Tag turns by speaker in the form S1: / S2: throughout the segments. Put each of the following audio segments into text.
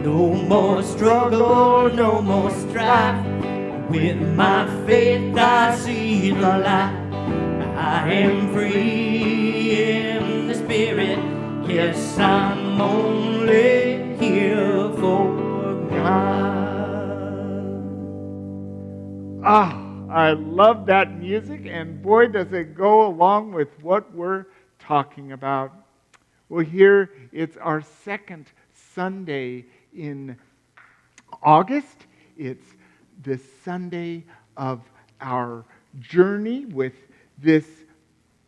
S1: No more struggle, no more strife. With my faith I see the light. I am free in the spirit. Yes, I'm only here for God.
S2: I love that music, and boy, does it go along with what we're talking about. Well, here it's our second Sunday in August. It's the Sunday of our journey with this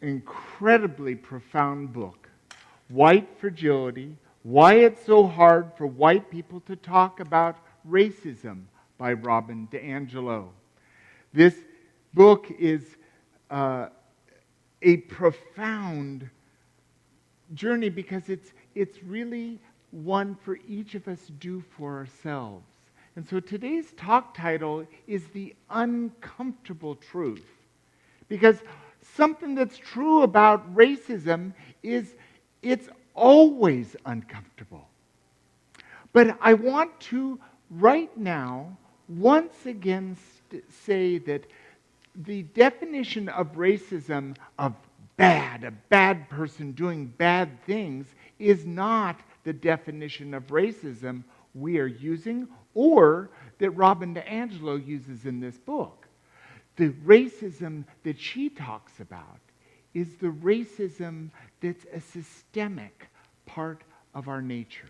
S2: incredibly profound book, White Fragility: Why It's So Hard for White People to Talk About Racism by Robin DiAngelo. This book is a profound journey because it's really one for each of us do for ourselves. And so today's talk title is The Uncomfortable Truth. Because something that's true about racism is it's always uncomfortable. But I want to right now once again say that the definition of racism, of bad, a bad person doing bad things, is not the definition of racism we are using or that Robin DiAngelo uses in this book. The racism that she talks about is the racism that's a systemic part of our nature.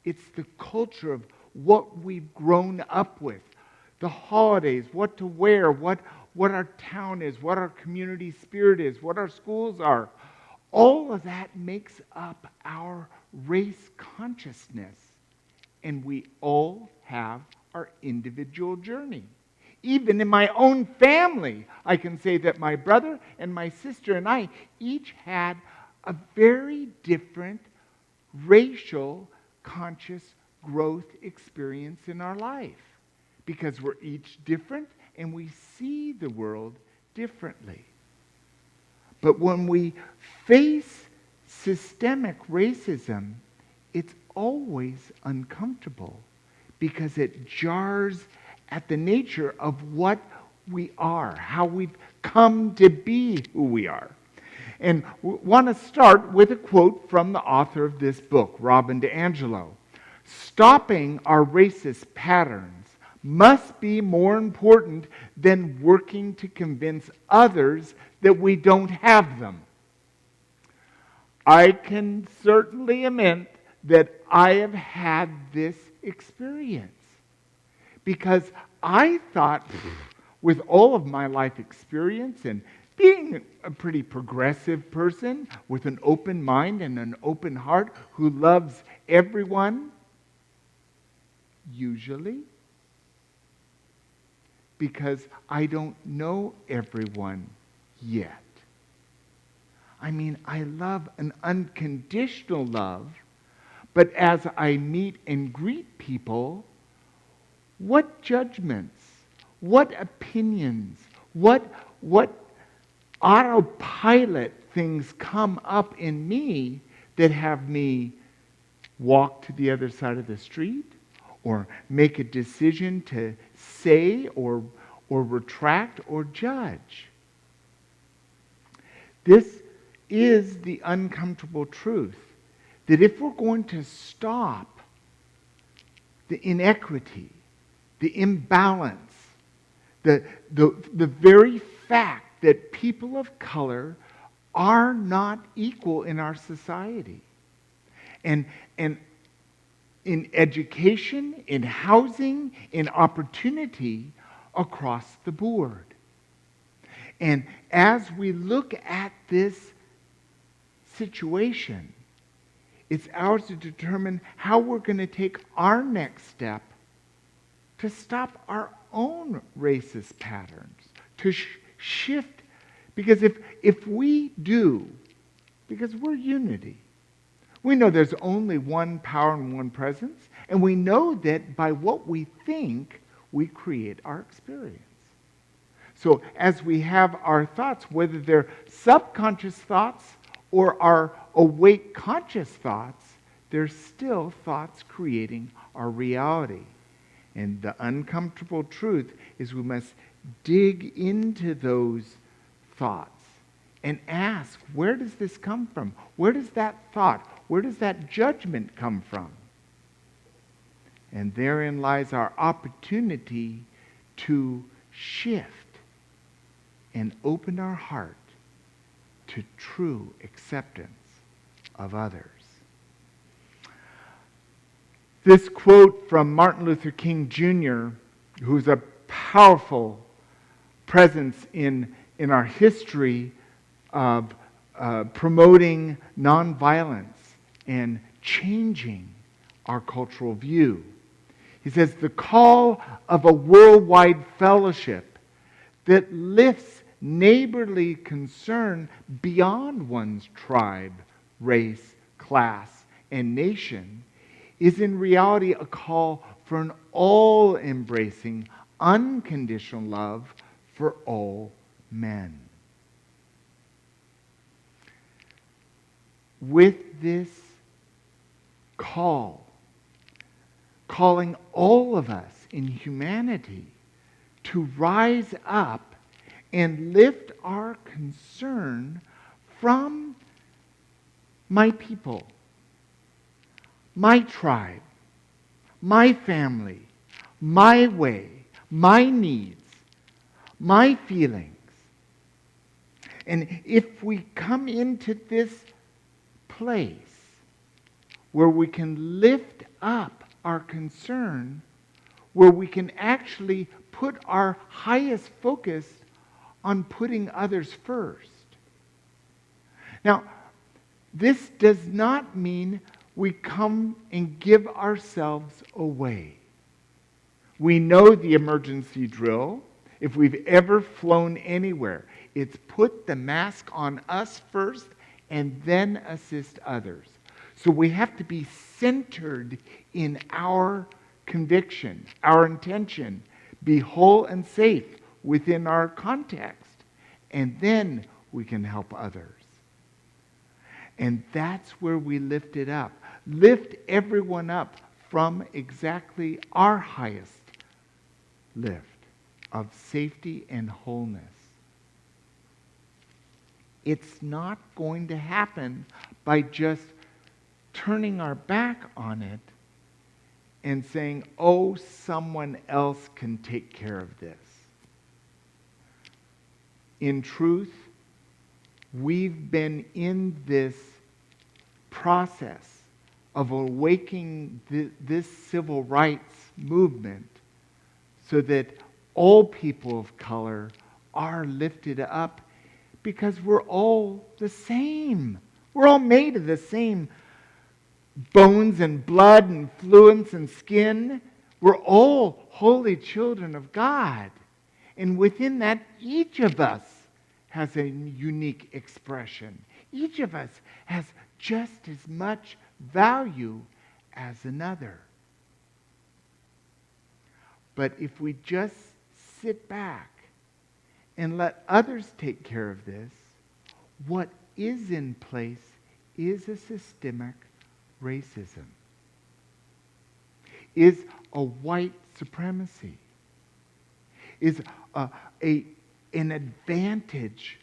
S2: It's the culture of what we've grown up with, the holidays, what to wear, what our town is, what our community spirit is, what our schools are. All of that makes up our race consciousness. And we all have our individual journey. Even in my own family, I can say that my brother and my sister and I each had a very different racial conscious growth experience in our life because we're each different and we see the world differently. But when we face systemic racism, it's always uncomfortable because it jars at the nature of what we are, how we've come to be who we are. And we want to start with a quote from the author of this book, Robin DiAngelo. Stopping our racist patterns must be more important than working to convince others that we don't have them. I can certainly admit that I have had this experience because I thought, with all of my life experience and being a pretty progressive person with an open mind and an open heart who loves everyone, usually, because I don't know everyone yet. I mean, I love an unconditional love, but as I meet and greet people, what judgments, what opinions, what autopilot things come up in me that have me walk to the other side of the street or make a decision to say or retract or judge. This is the uncomfortable truth that if we're going to stop the inequity, the imbalance, the very fact that people of color are not equal in our society. And in education, in housing, in opportunity across the board. And as we look at this situation, it's ours to determine how we're going to take our next step to stop our own racist patterns, to shift. Because if we do, because we're unity, we know there's only one power and one presence, and we know that by what we think, we create our experience. So as we have our thoughts, whether they're subconscious thoughts or our awake conscious thoughts, there's still thoughts creating our reality. And the uncomfortable truth is we must dig into those thoughts and ask, where does this come from? Where does that thought, where does that judgment come from? And therein lies our opportunity to shift and open our heart to true acceptance of others. This quote from Martin Luther King Jr., who's a powerful presence in our history of promoting nonviolence and changing our cultural view. He says, the call of a worldwide fellowship that lifts neighborly concern beyond one's tribe, race, class, and nation is in reality a call for an all-embracing, unconditional love for all men. With this call, calling all of us in humanity to rise up and lift our concern from my people, my tribe, my family, my way, my needs, my feelings. And if we come into this place where we can lift up our concern, where we can actually put our highest focus on putting others first. Now, this does not mean we come and give ourselves away. We know the emergency drill. If we've ever flown anywhere, it's put the mask on us first and then assist others. So we have to be centered in our conviction, our intention, be whole and safe within our context, and then we can help others. And that's where we lift it up. Lift everyone up from exactly our highest lift of safety and wholeness. It's not going to happen by just turning our back on it and saying, oh, someone else can take care of this. In truth, we've been in this process of awakening this civil rights movement so that all people of color are lifted up because we're all the same. We're all made of the same bones and blood and fluids and skin. We're all holy children of God. And within that, each of us has a unique expression. Each of us has just as much value as another. But if we just sit back and let others take care of this, what is in place is a systemic racism, is a white supremacy, is an advantage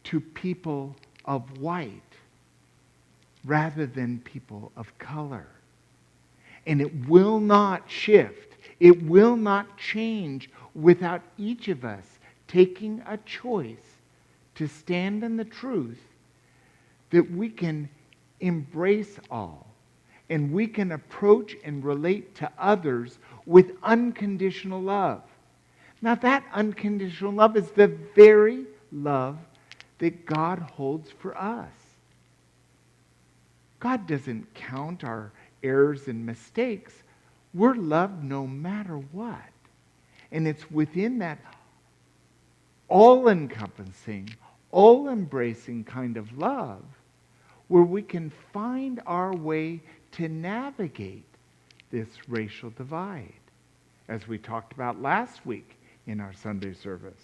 S2: to people of white rather than people of color. And it will not shift. It will not change without each of us taking a choice to stand in the truth that we can embrace all and we can approach and relate to others with unconditional love. Now, that unconditional love is the very love that God holds for us. God doesn't count our errors and mistakes. We're loved no matter what. And it's within that all-encompassing, all-embracing kind of love where we can find our way to navigate this racial divide, as we talked about last week in our Sunday service.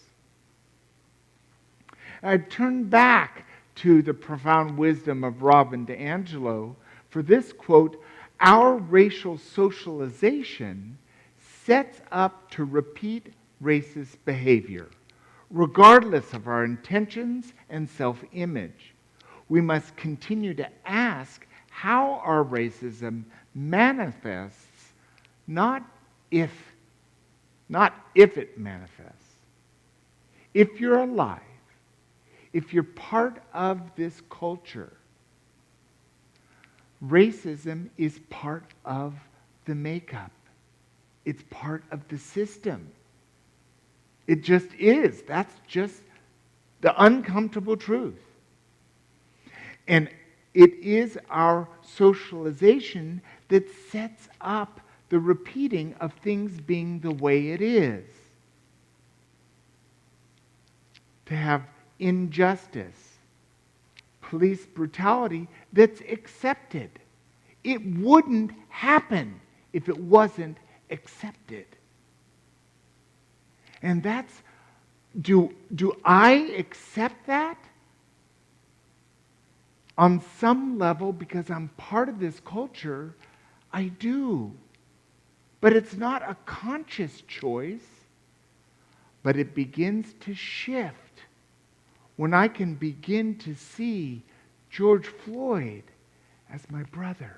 S2: I turn back to the profound wisdom of Robin DiAngelo For this quote, our racial socialization sets up to repeat racist behavior, regardless of our intentions and self-image. We must continue to ask how our racism manifests, not if it manifests. If you're alive, if you're part of this culture, racism is part of the makeup. It's part of the system. It just is. That's just the uncomfortable truth. And it is our socialization that sets up the repeating of things being the way it is. To have injustice, police brutality that's accepted. It wouldn't happen if it wasn't accepted. And that's, do I accept that? On some level, because I'm part of this culture, I do. But it's not a conscious choice, but it begins to shift when I can begin to see George Floyd as my brother.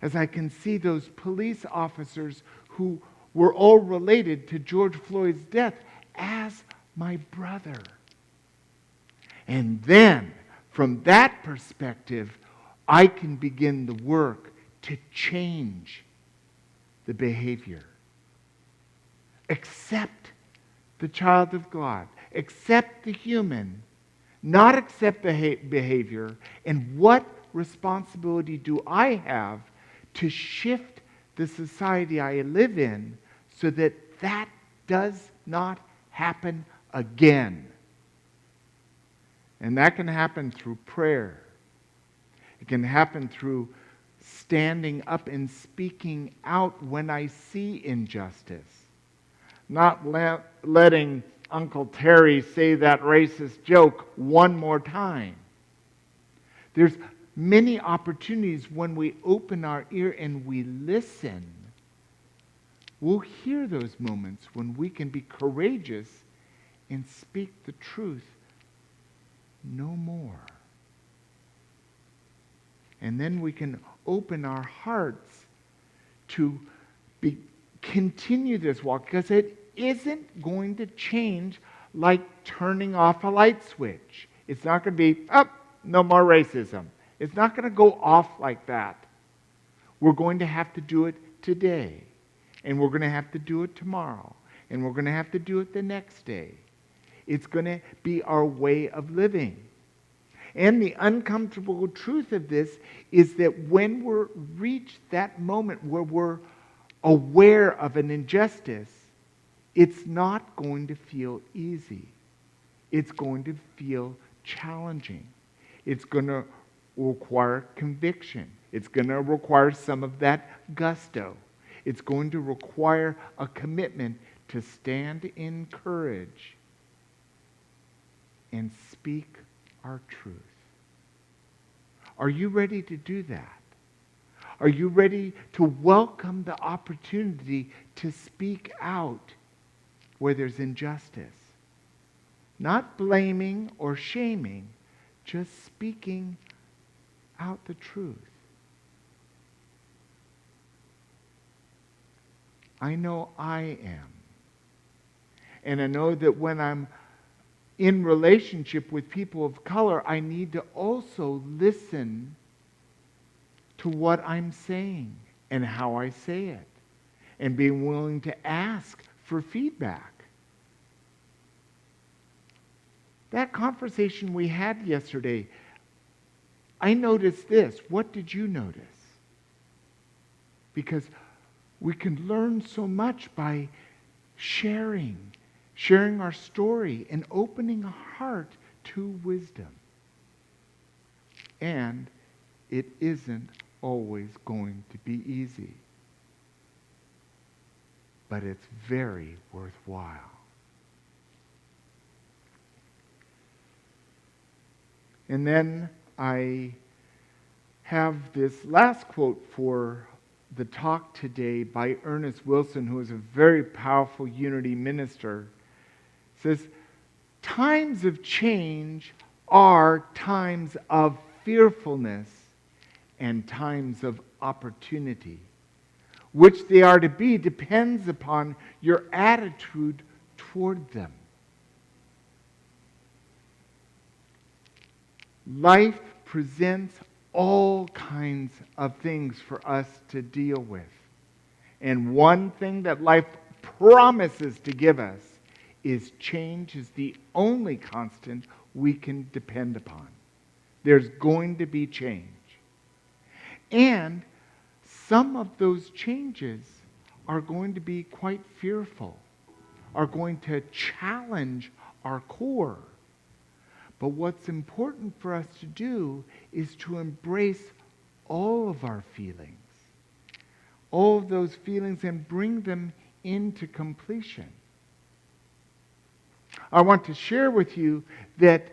S2: As I can see those police officers who were all related to George Floyd's death as my brother. And then, from that perspective, I can begin the work to change the behavior. Accept the child of God. Accept the human. Not accept the behavior. And what responsibility do I have to shift the society I live in so that that does not happen again? And that can happen through prayer. It can happen through standing up and speaking out when I see injustice. Not letting Uncle Terry say that racist joke one more time. There's many opportunities when we open our ear and we listen. We'll hear those moments when we can be courageous and speak the truth no more. And then we can open our hearts to continue this walk, because it isn't going to change like turning off a light switch. It's not going to be, no more racism. It's not going to go off like that. We're going to have to do it today. And we're going to have to do it tomorrow. And we're going to have to do it the next day. It's going to be our way of living. And the uncomfortable truth of this is that when we're reached that moment where we're aware of an injustice, it's not going to feel easy. It's going to feel challenging. It's going to require conviction. It's going to require some of that gusto. It's going to require a commitment to stand in courage and speak our truth. Are you ready to do that? Are you ready to welcome the opportunity to speak out where there's injustice? Not blaming or shaming, just speaking out the truth. I know I am. And I know that when I'm in relationship with people of color, I need to also listen to what I'm saying and how I say it, and being willing to ask for feedback. That conversation we had yesterday, I noticed this. What did you notice? Because we can learn so much by sharing our story and opening our heart to wisdom. And it isn't always going to be easy, but it's very worthwhile. And then I have this last quote for the talk today by Ernest Wilson, who is a very powerful unity minister. It says, times of change are times of fearfulness and times of opportunity. Which they are to be depends upon your attitude toward them. Life presents all kinds of things for us to deal with. And one thing that life promises to give us is change is the only constant we can depend upon. There's going to be change. And some of those changes are going to be quite fearful, are going to challenge our core. But what's important for us to do is to embrace all of our feelings, all of those feelings, and bring them into completion. I want to share with you that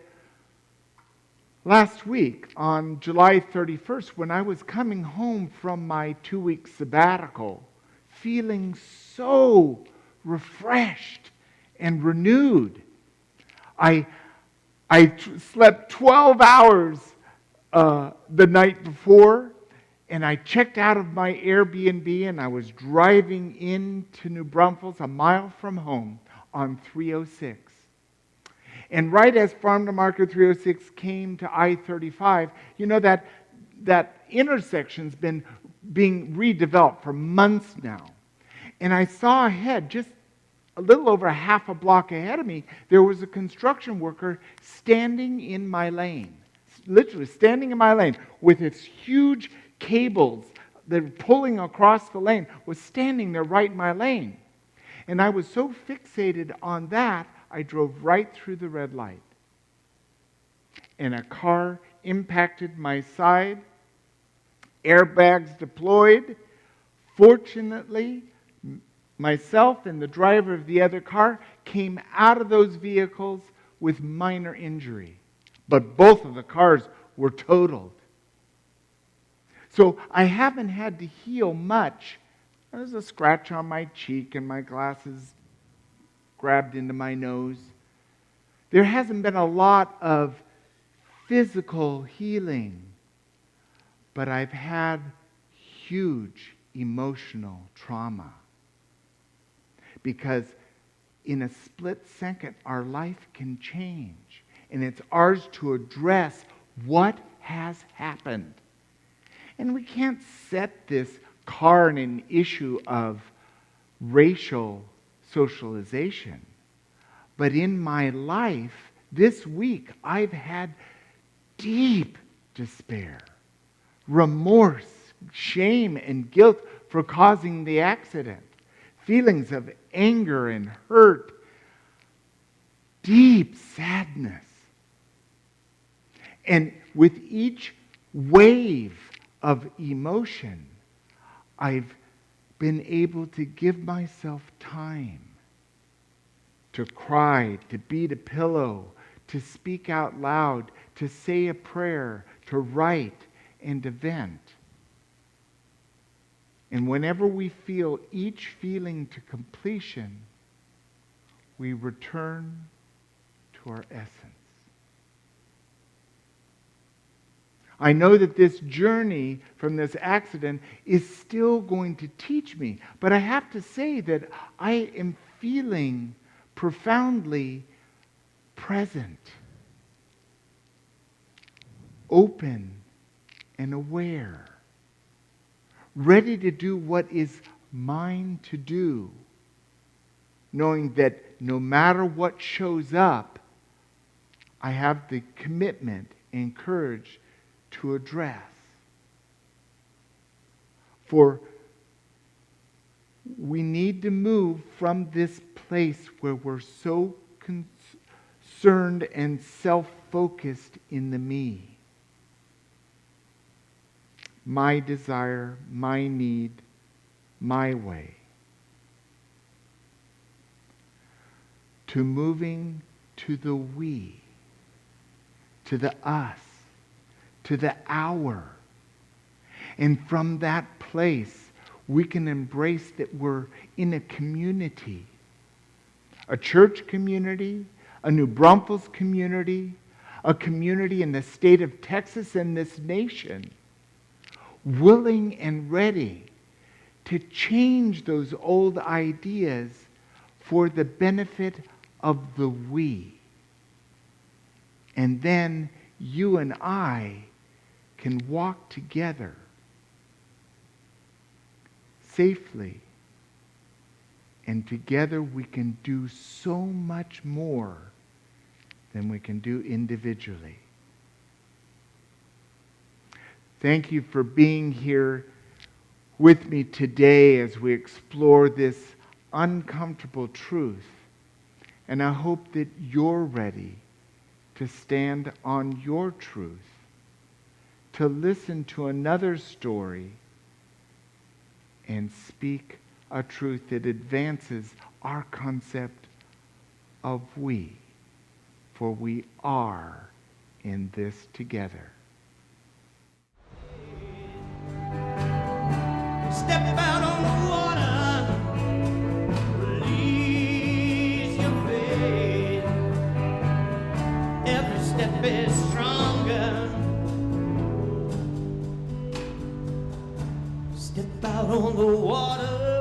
S2: last week, on July 31st, when I was coming home from my 2-week sabbatical, feeling so refreshed and renewed, I slept 12 hours the night before, and I checked out of my Airbnb, and I was driving into New Braunfels, a mile from home, on 306. And right as Farm to Market 306 came to I-35, you know that intersection's been being redeveloped for months now. And I saw ahead, just a little over half a block ahead of me, there was a construction worker standing in my lane, literally standing in my lane with its huge cables that were pulling across the lane, was standing there right in my lane. And I was so fixated on that, I drove right through the red light. And a car impacted my side, airbags deployed. Fortunately, myself and the driver of the other car came out of those vehicles with minor injury. But both of the cars were totaled. So I haven't had to heal much. There's a scratch on my cheek and my glasses grabbed into my nose. There hasn't been a lot of physical healing, but I've had huge emotional trauma. Because in a split second, our life can change. And it's ours to address what has happened. And we can't set this car in an issue of racial socialization. But in my life, this week, I've had deep despair, remorse, shame, and guilt for causing the accident. Feelings of anger and hurt, deep sadness. And with each wave of emotion, I've been able to give myself time to cry, to beat a pillow, to speak out loud, to say a prayer, to write, and to vent. And whenever we feel each feeling to completion, we return to our essence. I know that this journey from this accident is still going to teach me, but I have to say that I am feeling profoundly present, open, and aware, ready to do what is mine to do, knowing that no matter what shows up, I have the commitment and courage to address. For we need to move from this place where we're so concerned and self-focused in the me. My desire, my need, my way. To moving to the we, to the us, to the our, And from that place, we can embrace that we're in a community, a church community, a New Braunfels community, a community in the state of Texas and this nation, willing and ready to change those old ideas for the benefit of the we. And then you and I can walk together safely, and together we can do so much more than we can do individually. Thank you for being here with me today as we explore this uncomfortable truth. And I hope that you're ready to stand on your truth, to listen to another story and speak a truth that advances our concept of we, for we are in this together.
S1: Step out on the water, release your faith. Every step is stronger. Step out on the water.